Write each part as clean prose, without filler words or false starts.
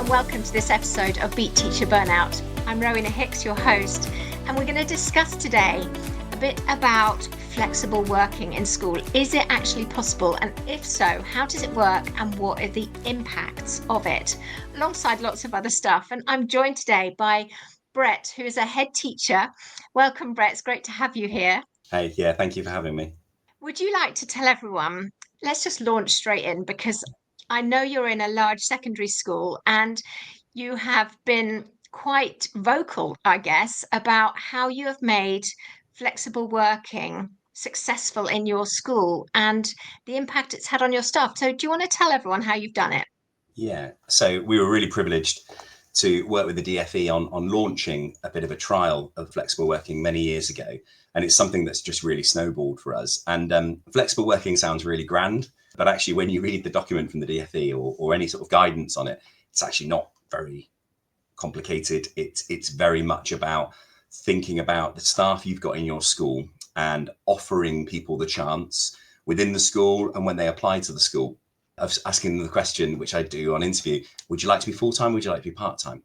and welcome to this episode of Beat Teacher Burnout. I'm Rowena Hicks, your host, and we're going to discuss today a bit about flexible working in school. Is it actually possible? And if so, how does it work and what are the impacts of it? Alongside lots of other stuff. And I'm joined today by Brett, who is a head teacher. Welcome, Brett. It's great to have you here. Hey, yeah, thank you for having me. Would you like to tell everyone, let's just launch straight in because I know you're in a large secondary school and you have been quite vocal, I guess, about how you have made flexible working successful in your school and the impact it's had on your staff. So do you want to tell everyone how you've done it? Yeah, so we were really privileged to work with the DFE on launching a bit of a trial of flexible working many years ago. And it's something that's just really snowballed for us. And flexible working sounds really grand, but actually when you read the document from the DFE or any sort of guidance on it, it's actually not very complicated. It's very much about thinking about the staff you've got in your school and offering people the chance within the school and when they apply to the school of asking them the question, which I do on interview, would you like to be full-time? Would you like to be part-time?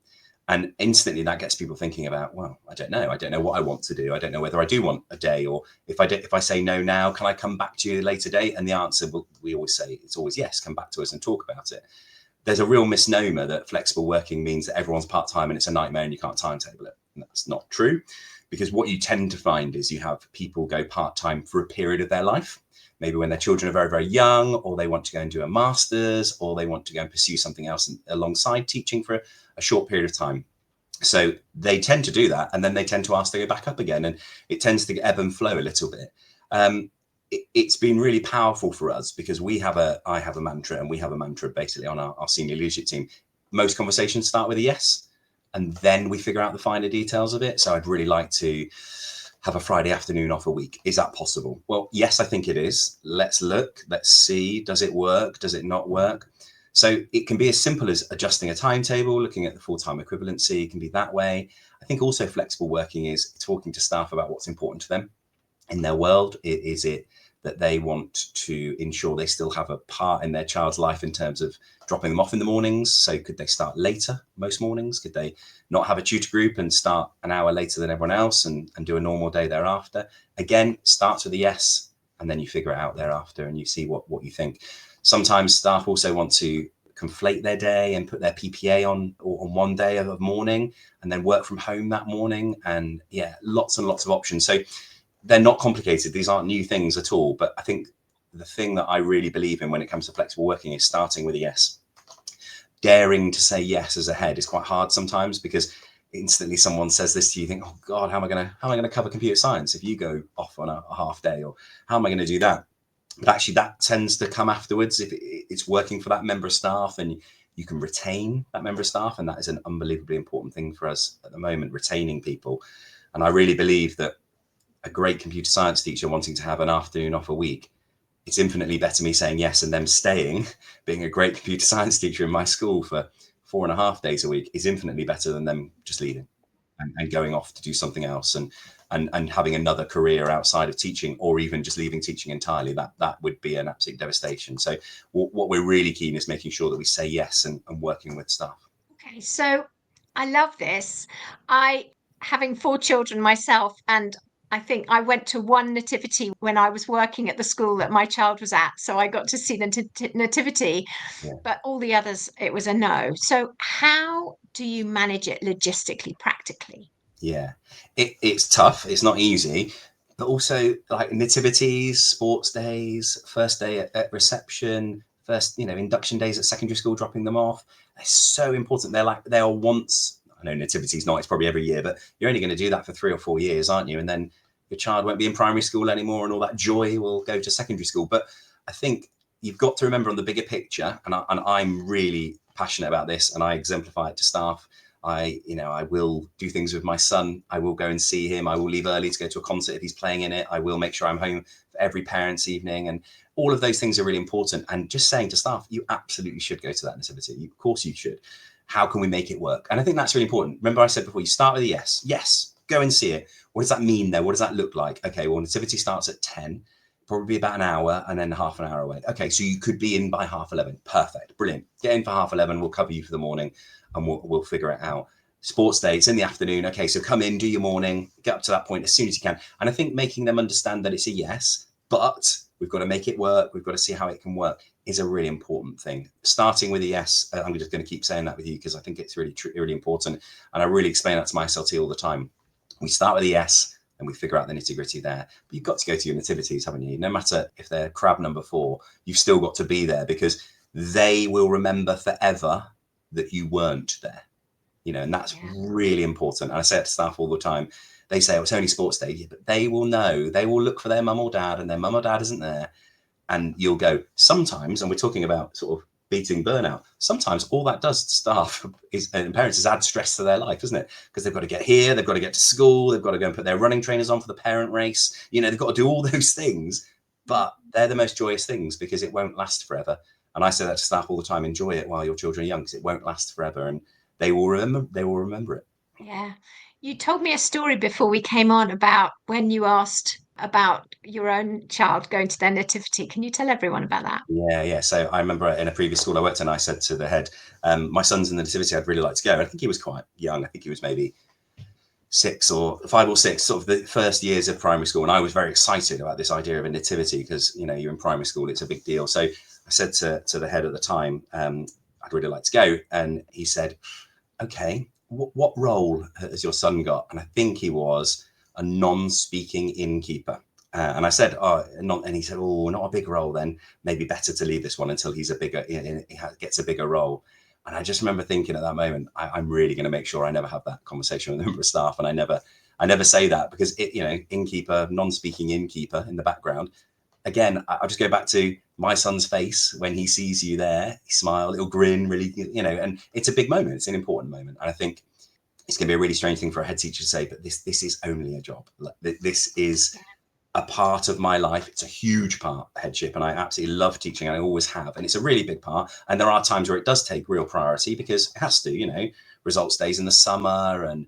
And instantly that gets people thinking about, well, I don't know. I don't know what I want to do. I don't know whether I do want a day, or if I say no now, can I come back to you at a later date? And the answer, we always say, it's always yes, come back to us and talk about it. There's a real misnomer that flexible working means that everyone's part-time and it's a nightmare and you can't timetable it. And that's not true, because what you tend to find is you have people go part-time for a period of their life. Maybe when their children are very, very young, or they want to go and do a master's, or they want to go and pursue something else alongside teaching for a short period of time. So they tend to do that, and then they tend to ask to go back up again, and it tends to ebb and flow a little bit. It's been really powerful for us because I have a mantra, and we have a mantra basically on our senior leadership team. Most conversations start with a yes, and then we figure out the finer details of it. So I'd really like to have a Friday afternoon off a week. Is that possible? Well, yes, I think it is. Let's look, let's see. Does it work? Does it not work? So it can be as simple as adjusting a timetable, looking at the full-time equivalency. It can be that way. I think also flexible working is talking to staff about what's important to them in their world. Is it that they want to ensure they still have a part in their child's life in terms of dropping them off in the mornings? So could they start later most mornings? Could they not have a tutor group and start an hour later than everyone else and do a normal day thereafter? Again, starts with a yes, and then you figure it out thereafter and you see what you think. Sometimes staff also want to conflate their day and put their PPA on one day of morning and then work from home that morning. And yeah, lots and lots of options. So they're not complicated. These aren't new things at all. But I think the thing that I really believe in when it comes to flexible working is starting with a yes. Daring to say yes as a head is quite hard sometimes, because instantly someone says this to you, you think, oh God, how am I going to cover computer science if you go off on a half day, or how am I going to do that? But actually that tends to come afterwards if it's working for that member of staff and you can retain that member of staff. And that is an unbelievably important thing for us at the moment, retaining people. And I really believe that a great computer science teacher wanting to have an afternoon off a week, it's infinitely better me saying yes and them staying, being a great computer science teacher in my school for 4.5 days a week is infinitely better than them just leaving and going off to do something else and having another career outside of teaching, or even just leaving teaching entirely. That would be an absolute devastation. So what we're really keen is making sure that we say yes and working with staff. Okay, so I love this. Having 4 children myself, and I think I went to one nativity when I was working at the school that my child was at. So I got to see the nativity, Yeah. but all the others, it was a no. So how do you manage it logistically, practically? Yeah, it's tough. It's not easy, but also like nativities, sports days, first day at reception, first, induction days at secondary school, dropping them off. They're so important. They are once, I know nativities not, it's probably every year, but you're only going to do that for 3 or 4 years, aren't you? And then your child won't be in primary school anymore and all that joy will go to secondary school. But I think you've got to remember on the bigger picture, and I'm really passionate about this and I exemplify it to staff. I will do things with my son. I will go and see him. I will leave early to go to a concert if he's playing in it. I will make sure I'm home for every parent's evening. And all of those things are really important. And just saying to staff, you absolutely should go to that nativity. Of course you should. How can we make it work? And I think that's really important. Remember I said before, you start with a yes. Yes, go and see it. What does that mean though? What does that look like? Okay, well, nativity starts at 10. probably about an hour and then half an hour away. Okay, so you could be in by 11:30. Perfect, brilliant. Get in for 11:30. We'll cover you for the morning, and we'll figure it out. Sports day, it's in the afternoon. Okay, so come in, do your morning, get up to that point as soon as you can. And I think making them understand that it's a yes, but we've got to make it work. We've got to see how it can work is a really important thing. Starting with a yes, I'm just going to keep saying that with you because I think it's really important. And I really explain that to my SLT all the time. We start with a yes and we figure out the nitty gritty there. But you've got to go to your nativities, haven't you? No matter if they're crab number 4, you've still got to be there because they will remember forever that you weren't there. And that's really important. And I say it to staff all the time. They say, it's only sports day, but they will know. They will look for their mum or dad, and their mum or dad isn't there. And you'll go, sometimes, and we're talking about sort of beating burnout, sometimes all that does to staff and parents is add stress to their life, isn't it? Because they've got to get here, they've got to get to school, they've got to go and put their running trainers on for the parent race. They've got to do all those things, but they're the most joyous things because it won't last forever. And I say that to staff all the time, enjoy it while your children are young because it won't last forever. And they will remember it. Yeah. You told me a story before we came on about when you asked about your own child going to their nativity. Can you tell everyone about that? Yeah. So I remember in a previous school I worked in, I said to the head, my son's in the nativity, I'd really like to go. I think he was quite young. I think he was maybe 5 or 6, sort of the first years of primary school. And I was very excited about this idea of a nativity because, you're in primary school, it's a big deal. So I said to the head at the time, I'd really like to go. And he said, okay, what role has your son got? And I think he was a non-speaking innkeeper. And I said, and he said, not a big role then. Maybe better to leave this one until he gets a bigger role. And I just remember thinking at that moment, I'm really going to make sure I never have that conversation with a member of staff. And I never say that because innkeeper, non-speaking innkeeper in the background. Again, I'll just go back to my son's face when he sees you there. He smiles, he'll grin, really, and it's a big moment. It's an important moment. And I think it's going to be a really strange thing for a head teacher to say, but this is only a job. This is a part of my life. It's a huge part of headship, and I absolutely love teaching, and I always have. And it's a really big part. And there are times where it does take real priority because it has to, results days in the summer and,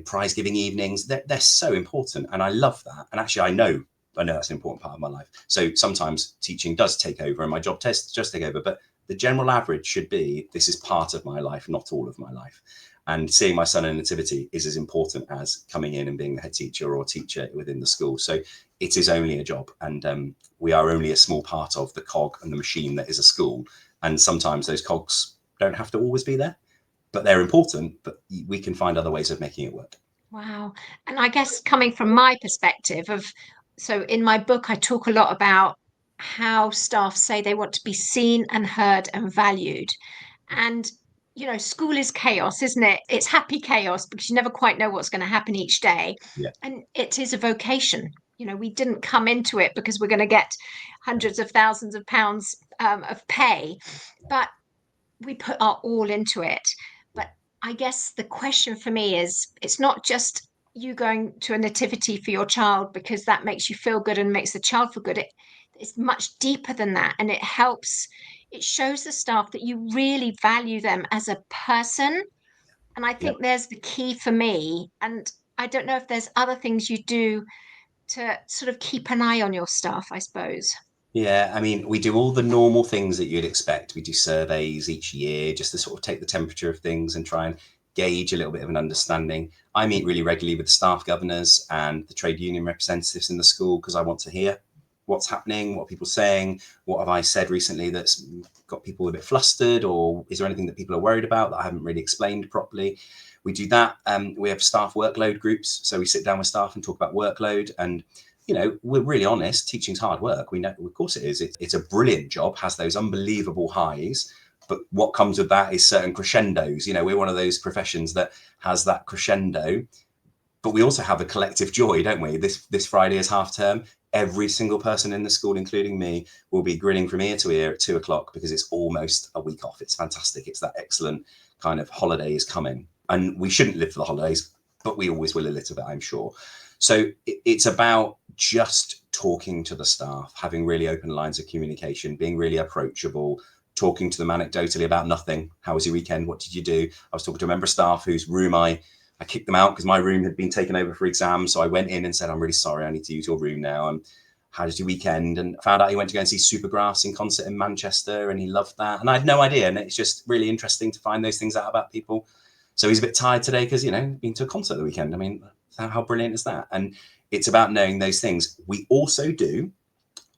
prize giving evenings. They're so important. And I love that. And actually, I know that's an important part of my life. So sometimes teaching does take over and my job does take over, but the general average should be, this is part of my life, not all of my life. And seeing my son in nativity is as important as coming in and being the head teacher or teacher within the school. So it is only a job, and we are only a small part of the cog and the machine that is a school. And sometimes those cogs don't have to always be there, but they're important, but we can find other ways of making it work. Wow. And I guess coming from my perspective so in my book, I talk a lot about how staff say they want to be seen and heard and valued. And, school is chaos, isn't it? It's happy chaos because you never quite know what's going to happen each day. Yeah. And it is a vocation. We didn't come into it because we're going to get hundreds of thousands of pounds of pay, but we put our all into it. But I guess the question for me is, it's not just you going to a nativity for your child because that makes you feel good and makes the child feel good. It's much deeper than that. And it shows the staff that you really value them as a person. And I think there's the key for me. And I don't know if there's other things you do to sort of keep an eye on your staff, I suppose. Yeah, I mean, we do all the normal things that you'd expect. We do surveys each year just to sort of take the temperature of things and try and gauge a little bit of an understanding. I meet really regularly with the staff governors and the trade union representatives in the school because I want to hear what's happening, what are people saying, what have I said recently that's got people a bit flustered, or is there anything that people are worried about that I haven't really explained properly? We do that. We have staff workload groups. So we sit down with staff and talk about workload, and we're really honest, teaching's hard work. We know, of course it is. It's a brilliant job, has those unbelievable highs, but what comes with that is certain crescendos. We're one of those professions that has that crescendo, but we also have a collective joy, don't we? This Friday is half term. Every single person in the school, including me, will be grinning from ear to ear at 2:00 because it's almost a week off. It's fantastic. It's that excellent kind of holiday is coming. And we shouldn't live for the holidays, but we always will a little bit, I'm sure. So it's about just talking to the staff, having really open lines of communication, being really approachable, talking to them anecdotally about nothing. How was your weekend? What did you do? I was talking to a member of staff whose room I kicked them out because my room had been taken over for exams. So I went in and said, I'm really sorry, I need to use your room now. I'm how did your weekend? And found out he went to go and see Supergrass in concert in Manchester, and he loved that. And I had no idea. And it's just really interesting to find those things out about people. So he's a bit tired today because, been to a concert the weekend. I mean, how brilliant is that? And it's about knowing those things. We also do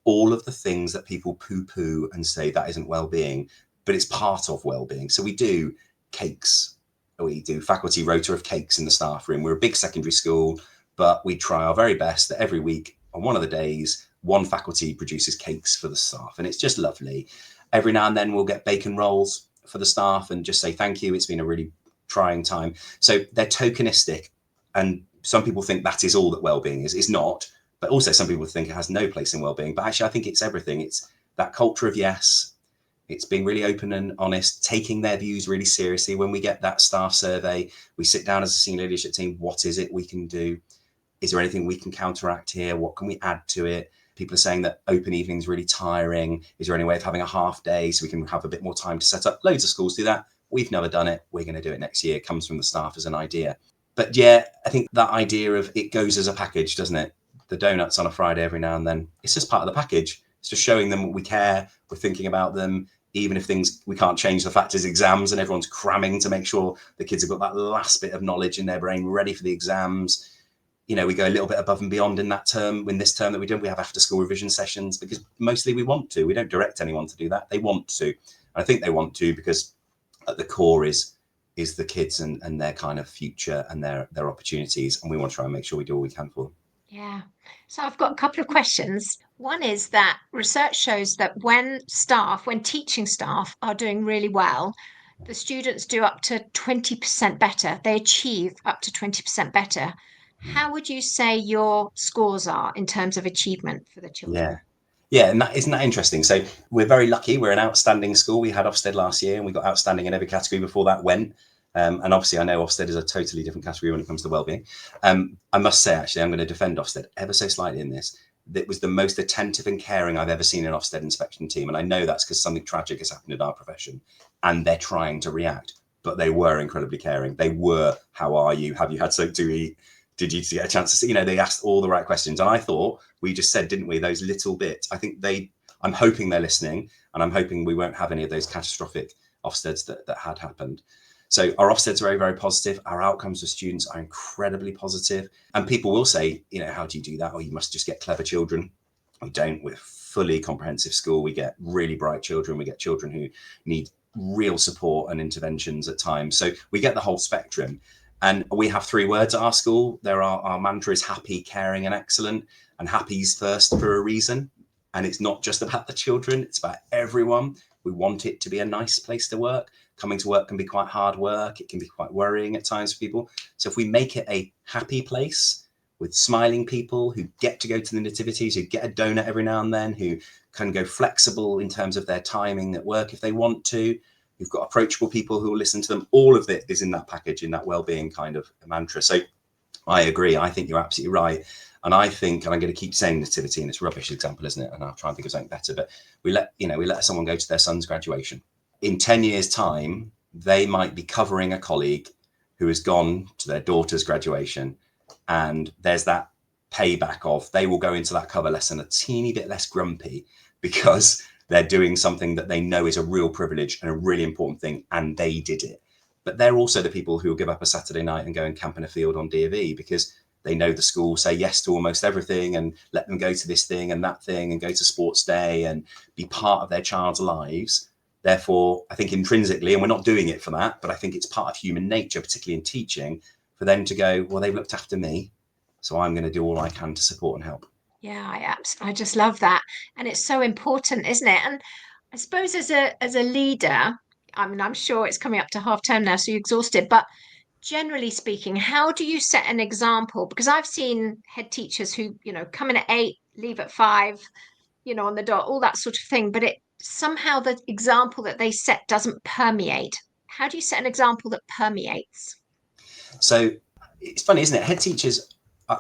all of the things that people poo-poo and say that isn't well-being, but it's part of well-being. So we do cakes. We do faculty rota of cakes in the staff room. We're a big secondary school, but we try our very best that every week on one of the days, one faculty produces cakes for the staff, and it's just lovely. Every now and then we'll get bacon rolls for the staff and just say thank you. It's been a really trying time. So they're tokenistic, and some people think that is all that well-being is. It's not, but also some people think it has no place in well-being. But actually, I think it's everything. It's that culture of yes. It's being really open and honest, taking their views really seriously. When we get that staff survey, we sit down as a senior leadership team. What is it we can do? Is there anything we can counteract here? What can we add to it? People are saying that open evening is really tiring. Is there any way of having a half day so we can have a bit more time to set up? Loads of schools do that. We've never done it. We're going to do it next year. It comes from the staff as an idea. But yeah, I think that idea of it goes as a package, doesn't it? The donuts on a Friday every now and then, it's just part of the package. It's just showing them we care, we're thinking about them, even if we can't change the fact is exams and everyone's cramming to make sure the kids have got that last bit of knowledge in their brain ready for the exams. We go a little bit above and beyond in this term that we do. We have after school revision sessions because mostly we want to. We don't direct anyone to do that. They want to. And I think they want to because at the core is the kids and their kind of future and their opportunities. And we want to try and make sure we do all we can for them. Yeah. So I've got a couple of questions. One is that research shows that when teaching staff are doing really well, the students do up to 20% better. They achieve up to 20% better. How would you say your scores are in terms of achievement for the children? Yeah, and isn't that interesting? So we're very lucky. We're an outstanding school. We had Ofsted last year, and we got outstanding in every category before that went. And obviously, I know Ofsted is a totally different category when it comes to wellbeing. I must say, actually, I'm going to defend Ofsted ever so slightly in this. That was the most attentive and caring I've ever seen an Ofsted inspection team, and I know that's because something tragic has happened in our profession, and they're trying to react. But they were incredibly caring. They were, how are you? Have you had something to eat? Did you get a chance to see? They asked all the right questions. And I thought we just said, didn't we, those little bits. I think I'm hoping they're listening, and I'm hoping we won't have any of those catastrophic Ofsteds that had happened. So our Ofsteds are very, very positive. Our outcomes for students are incredibly positive. And people will say, how do you do that? Or you must just get clever children. We don't. We're fully comprehensive school. We get really bright children. We get children who need real support and interventions at times. So we get the whole spectrum. And we have 3 words at our school. Our mantra is happy, caring, and excellent. And happy's first for a reason. And it's not just about the children, it's about everyone. We want it to be a nice place to work. Coming to work can be quite hard work. It can be quite worrying at times for people. So if we make it a happy place with smiling people who get to go to the nativities, who get a donut every now and then, who can go flexible in terms of their timing at work if they want to, you've got approachable people who will listen to them. All of it is in that package, in that well-being kind of mantra. So I agree. I think you're absolutely right. And I think, and I'm going to keep saying nativity, and it's a rubbish example, isn't it? And I'll try and think of something better. But we let someone go to their son's graduation. In 10 years' time, they might be covering a colleague who has gone to their daughter's graduation. And there's that payback of they will go into that cover lesson a teeny bit less grumpy because they're doing something that they know is a real privilege and a really important thing, and they did it. But they're also the people who will give up a Saturday night and go and camp in a field on D&V because they know the school say yes to almost everything and let them go to this thing and that thing and go to sports day and be part of their child's lives. Therefore, I think intrinsically, and we're not doing it for that, but I think it's part of human nature, particularly in teaching, for them to go, well, they've looked after me, so I'm going to do all I can to support and help. Yeah, I just love that. And it's so important, isn't it? And I suppose as a leader, I mean, I'm sure it's coming up to half term now, so you're exhausted, but generally speaking, how do you set an example? Because I've seen head teachers who, come in at 8, leave at 5, on the dot, all that sort of thing, but it somehow the example that they set doesn't permeate. How do you set an example that permeates? So it's funny, isn't it? Head teachers,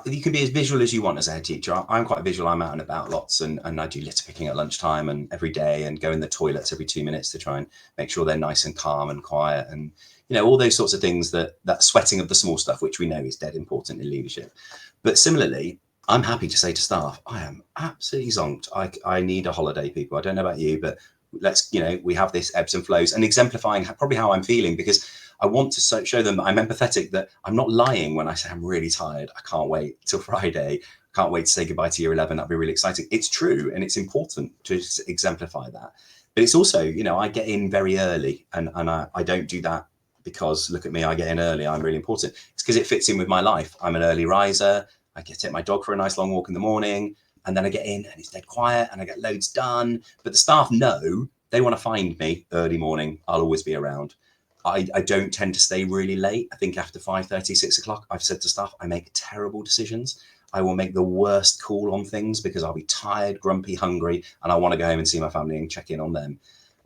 you can be as visual as you want as a head teacher. I'm quite visual. I'm out and about lots, and I do litter picking at lunchtime and every day, and go in the toilets every 2 minutes to try and make sure they're nice and calm and quiet, and all those sorts of things, that sweating of the small stuff, which we know is dead important in leadership. But similarly, I'm happy to say to staff, I am absolutely zonked. I need a holiday, people. I don't know about you, but let's, we have this ebbs and flows, and exemplifying probably how I'm feeling, because I want to show them that I'm empathetic, that I'm not lying when I say I'm really tired. I can't wait till Friday. Can't wait to say goodbye to year 11. That'd be really exciting. It's true. And it's important to exemplify that. But it's also, I get in very early, and I don't do that because, look at me, I get in early, I'm really important. It's because it fits in with my life. I'm an early riser. I get to take my dog for a nice long walk in the morning, and then I get in and it's dead quiet and I get loads done. But the staff know, they want to find me early morning. I'll always be around. I don't tend to stay really late. I think after 5:30, 6 o'clock, I've said to staff, I make terrible decisions. I will make the worst call on things because I'll be tired, grumpy, hungry, and I want to go home and see my family and check in on them.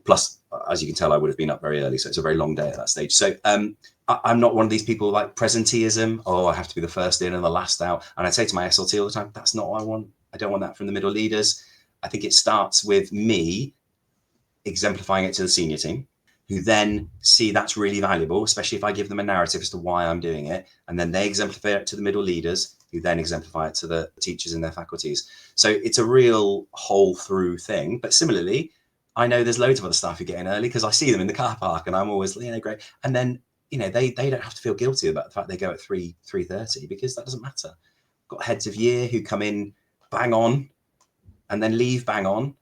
Plus, as you can tell, I would have been up very early, so it's a very long day at that stage. So I'm not one of these people like presenteeism. Oh, I have to be the first in and the last out. And I say to my SLT all the time, that's not what I want. I don't want that from the middle leaders. I think it starts with me exemplifying it to the senior team, who then see that's really valuable, especially if I give them a narrative as to why I'm doing it. And then they exemplify it to the middle leaders, who then exemplify it to the teachers in their faculties. So it's a real whole through thing. But similarly, I know there's loads of other staff who get in early because I see them in the car park and I'm always, great. And then, they don't have to feel guilty about the fact they go at 3:30, because that doesn't matter. Got heads of year who come in bang on and then leave bang on,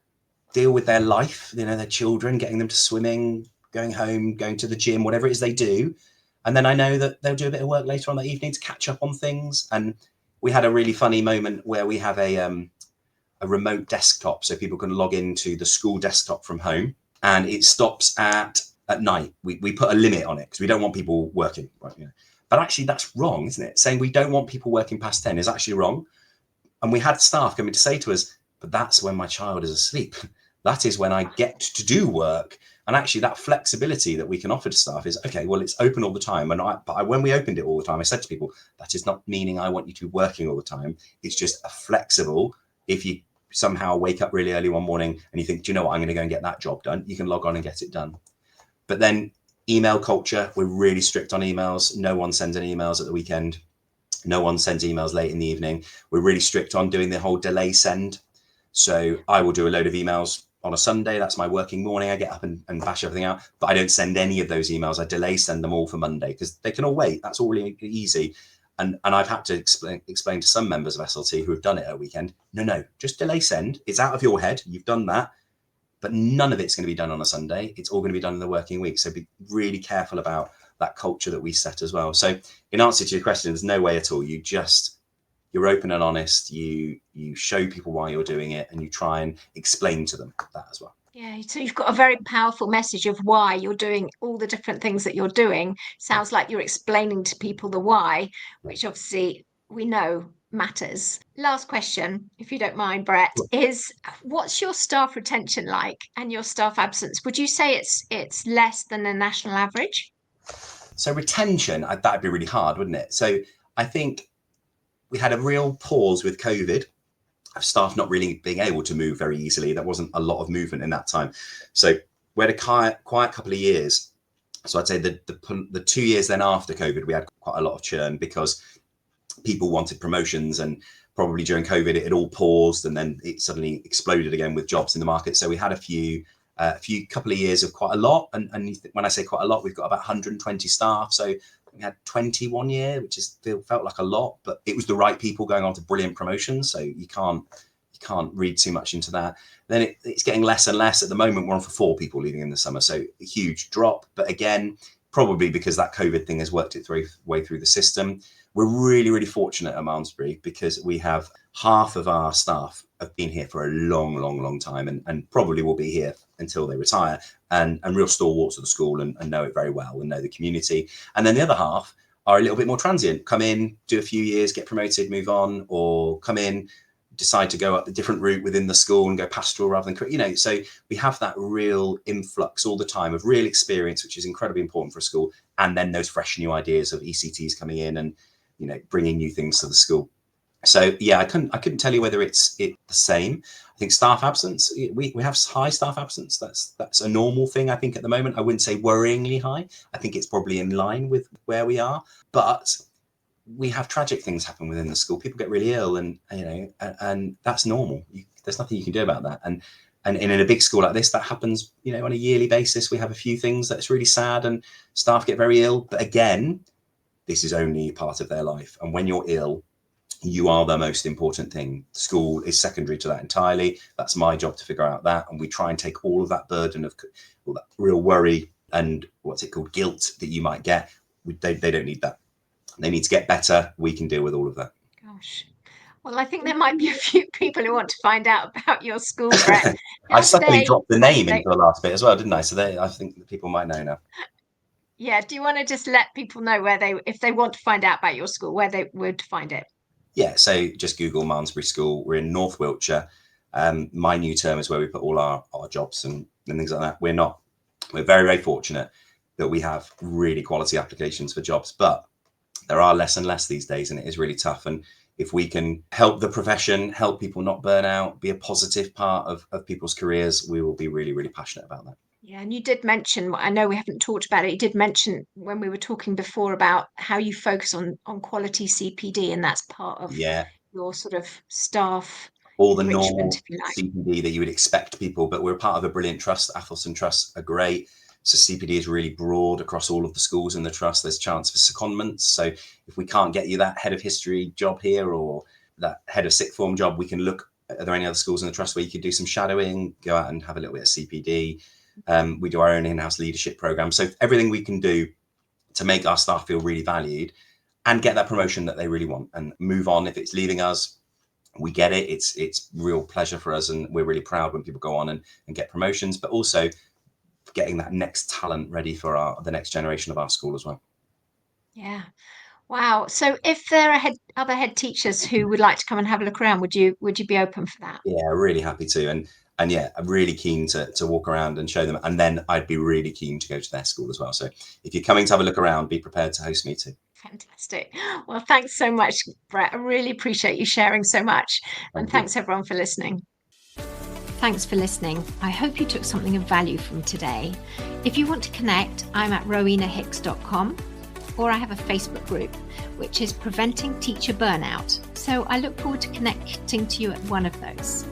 deal with their life, their children, getting them to swimming, going home, going to the gym, whatever it is they do. And then I know that they'll do a bit of work later on that evening to catch up on things. And we had a really funny moment where we have a remote desktop, so people can log into the school desktop from home, and it stops at night. We put a limit on it because we don't want people working. Right, But actually, that's wrong, isn't it? Saying we don't want people working past 10 is actually wrong. And we had staff coming to say to us, but that's when my child is asleep. That is when I get to do work. And actually, that flexibility that we can offer to staff is, okay, well, it's open all the time. But when we opened it all the time, I said to people, that is not meaning I want you to be working all the time. It's just a flexible. If you somehow wake up really early one morning and you think, do you know what, I'm going to go and get that job done, you can log on and get it done. But then email culture, we're really strict on emails. No one sends any emails at the weekend. No one sends emails late in the evening. We're really strict on doing the whole delay send. So I will do a load of emails on a Sunday. That's my working morning. I get up and bash everything out, but I don't send any of those emails. I delay send them all for Monday because they can all wait. That's all really easy. And I've had to explain to some members of SLT who have done it at a weekend, no, just delay send. It's out of your head. You've done that, but none of it's going to be done on a Sunday. It's all going to be done in the working week. So be really careful about that culture that we set as well. So in answer to your question, there's no way at all. You're open and honest. You show people why you're doing it, and you try and explain to them that as well. Yeah, so you've got a very powerful message of why you're doing all the different things that you're doing. Sounds like you're explaining to people the why, which obviously we know matters. Last question, if you don't mind, Brett, is what's your staff retention like and your staff absence? Would you say it's less than the national average? So retention, that'd be really hard, wouldn't it? So I think we had a real pause with COVID of staff not really being able to move very easily. There wasn't a lot of movement in that time. So we had a quiet couple of years. So I'd say the 2 years then after COVID, we had quite a lot of churn because people wanted promotions, and probably during COVID, it had all paused and then it suddenly exploded again with jobs in the market. So we had a few couple of years of quite a lot. And when I say quite a lot, we've got about 120 staff. So we had 21 year, which felt like a lot, but it was the right people going on to brilliant promotions. So you can't read too much into that. Then it's getting less and less. At the moment, we're on for 4 people leaving in the summer. So a huge drop. But again, probably because that COVID thing has worked its way through the system. We're really, really fortunate at Malmesbury because we have half of our staff have been here for a long, long, long time, and probably will be here until they retire, and real stalwarts of the school and know it very well and know the community. And then the other half are a little bit more transient, come in, do a few years, get promoted, move on, or come in, decide to go up the different route within the school and go pastoral rather than, so we have that real influx all the time of real experience, which is incredibly important for a school. And then those fresh new ideas of ECTs coming in and, bringing new things to the school. So yeah, I couldn't tell you whether it's the same. I think staff absence, we have high staff absence. That's a normal thing, I think, at the moment. I wouldn't say worryingly high. I think it's probably in line with where we are. But we have tragic things happen within the school. People get really ill, and and that's normal. There's nothing you can do about that. And in a big school like this, that happens, on a yearly basis. We have a few things that's really sad, and staff get very ill. But again, this is only part of their life. And when you're ill, you are the most important thing. School is secondary to that entirely. That's my job to figure out that. And we try and take all of that burden of all that real worry and guilt that you might get. They don't need that. They need to get better. We can deal with all of that. Gosh. Well, I think there might be a few people who want to find out about your school, Brett. I suddenly dropped the name into the last bit as well, didn't I? So I think that people might know now. Yeah. Do you want to just let people know if they want to find out about your school, where they would find it? Yeah. So just Google Malmesbury School. We're in North Wiltshire. My new term is where we put all our jobs and things like that. We're very, very fortunate that we have really quality applications for jobs, but there are less and less these days, and it is really tough. And if we can help the profession, help people not burn out, be a positive part of people's careers, we will be really, really passionate about that. Yeah, and you did mention, I know we haven't talked about it, you did mention when we were talking before about how you focus on quality CPD, and that's part of your sort of staff all the enrichment, normal if you like. CPD that you would expect people, but we're part of a brilliant trust. Athelstan Trust are great. So CPD is really broad across all of the schools in the trust. There's chance for secondments. So if we can't get you that head of history job here or that head of sixth form job, we can look, are there any other schools in the trust where you could do some shadowing, go out and have a little bit of CPD. We do our own in-house leadership program. So everything we can do to make our staff feel really valued and get that promotion that they really want and move on. If it's leaving us, we get it. It's real pleasure for us. And we're really proud when people go on and get promotions, but also getting that next talent ready for the next generation of our school as well. Yeah. Wow. So if there are other head teachers who would like to come and have a look around, would you be open for that? Yeah, really happy to. And yeah, I'm really keen to walk around and show them. And then I'd be really keen to go to their school as well. So if you're coming to have a look around, be prepared to host me too. Fantastic. Well, thanks so much, Brett. I really appreciate you sharing so much. And thanks everyone for listening. Thanks for listening. I hope you took something of value from today. If you want to connect, I'm at rowenahicks.com, or I have a Facebook group, which is Preventing Teacher Burnout. So I look forward to connecting to you at one of those.